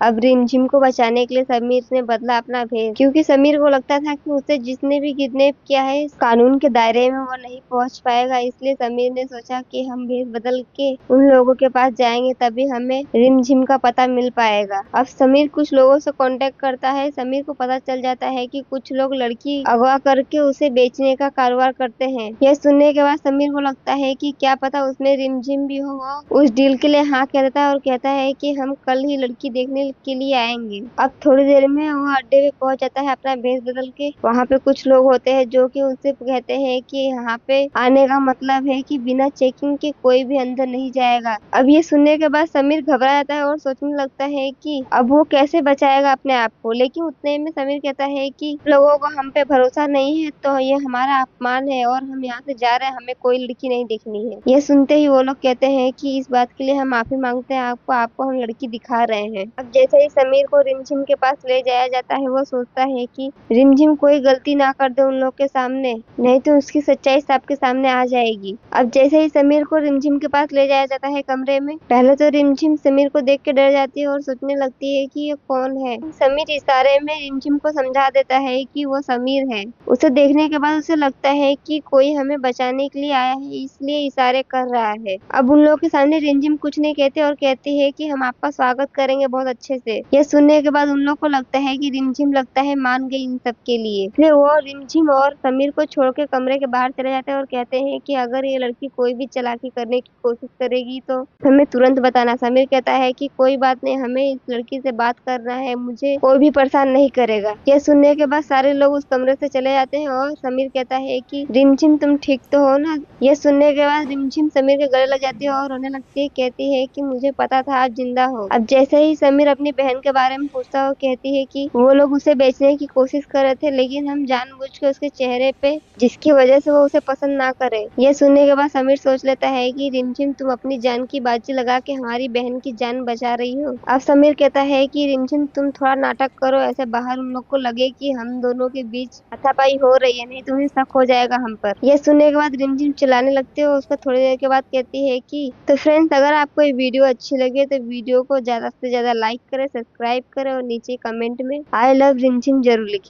अब रिमझिम को बचाने के लिए समीर ने बदला अपना भेष, क्योंकि समीर को लगता था कि उसे जिसने भी किडनैप किया है इस कानून के दायरे में वो नहीं पहुंच पाएगा। इसलिए समीर ने सोचा कि हम भेष बदल के उन लोगों के पास जाएंगे, तभी हमें रिमझिम का पता मिल पाएगा। अब समीर कुछ लोगों से कांटेक्ट करता है। समीर को पता चल जाता है कि कुछ लोग लड़की अगवा करके उसे बेचने का कारोबार करते हैं। यह सुनने के बाद समीर को लगता है कि क्या पता उसमें रिमझिम भी हो। वो उस डील के लिए हाँ कहता है और कहता है कि हम कल ही लड़की देखने के लिए आएंगे। अब थोड़ी देर में वो अड्डे पे पहुंच जाता है अपना भेष बदल के। वहाँ पे कुछ लोग होते हैं जो कि उससे कहते हैं कि यहाँ पे आने का मतलब है कि बिना चेकिंग के कोई भी अंदर नहीं जाएगा। अब ये सुनने के बाद समीर घबरा जाता है और सोचने लगता है कि अब वो कैसे बचाएगा अपने आप को। लेकिन उतने में समीर कहता है कि लोगों को हम पे भरोसा नहीं है तो ये हमारा अपमान है और हम यहाँ से जा रहे हैं, हमें कोई लड़की नहीं देखनी है। ये सुनते ही वो लोग कहते हैं कि इस बात के लिए हम माफी मांगते हैं आपको हम लड़की दिखा रहे हैं। अब जैसे ही समीर को रिमझिम के पास ले जाया जाता है वो सोचता है कि रिमझिम कोई गलती ना कर दे उन लोग के सामने, नहीं तो उसकी सच्चाई सबके सामने आ जाएगी। अब जैसे ही समीर को रिमझिम के पास ले जाया जाता है कमरे में, पहले तो रिमझिम समीर को देख के डर जाती है और सोचने लगती है कि ये कौन है। समीर इशारे में रिमझिम को समझा देता है कि वो समीर है। उसे देखने के बाद उसे लगता है कि कोई हमें बचाने के लिए आया है, इसलिए इशारे कर रहा है। अब उन लोगों के सामने रिमझिम कुछ नहीं कहते और कहती है कि हम आपका स्वागत करेंगे बहुत अच्छे से। यह सुनने के बाद उन लोग को लगता है कि रिमझिम लगता है मान गई इन सब के लिए। फिर वो रिमझिम और समीर को छोड़ के कमरे के बाहर चले जाते हैं और कहते हैं कि अगर ये लड़की कोई भी चालाकी करने की कोशिश करेगी तो हमें तुरंत बताना। समीर कहता है कि कोई बात नहीं, हमें इस लड़की से बात करना है, मुझे कोई भी परेशान नहीं करेगा। यह सुनने के बाद सारे लोग उस कमरे से चले जाते हैं और समीर कहता है कि रिमझिम तुम ठीक तो हो ना। यह सुनने के बाद रिमझिम समीर के गले लग जाती है और रोने लगती है। कहती है कि मुझे पता था आप जिंदा हो। अब जैसे ही समीर अपनी बहन के बारे में पूछता है कहती है कि वो लोग उसे बेचने की कोशिश कर रहे थे, लेकिन हम जानबूझ के उसके चेहरे पे जिसकी वजह से वो उसे पसंद ना करे। यह सुनने के बाद समीर सोच लेता है कि रिमझिम तुम अपनी जान की बाजी लगा के हमारी बहन की जान बचा रही हो। अब समीर कहता है कि रिमझिम तुम थोड़ा नाटक करो, ऐसे बाहर उन लोग को लगे कि हम दोनों के बीच हाथापाई हो रही है, नहीं तो उन्हें शक हो जाएगा हम पर। यह सुनने के बाद रिमझिम चिल्लाने लगती है और उसको थोड़ी देर के बाद कहती है कि तो फ्रेंड्स, अगर आपको ये वीडियो अच्छी लगे तो वीडियो को ज्यादा से ज्यादा लाइक करें, सब्सक्राइब करें और नीचे कमेंट में आई लव रिमझिम जरूर लिखें।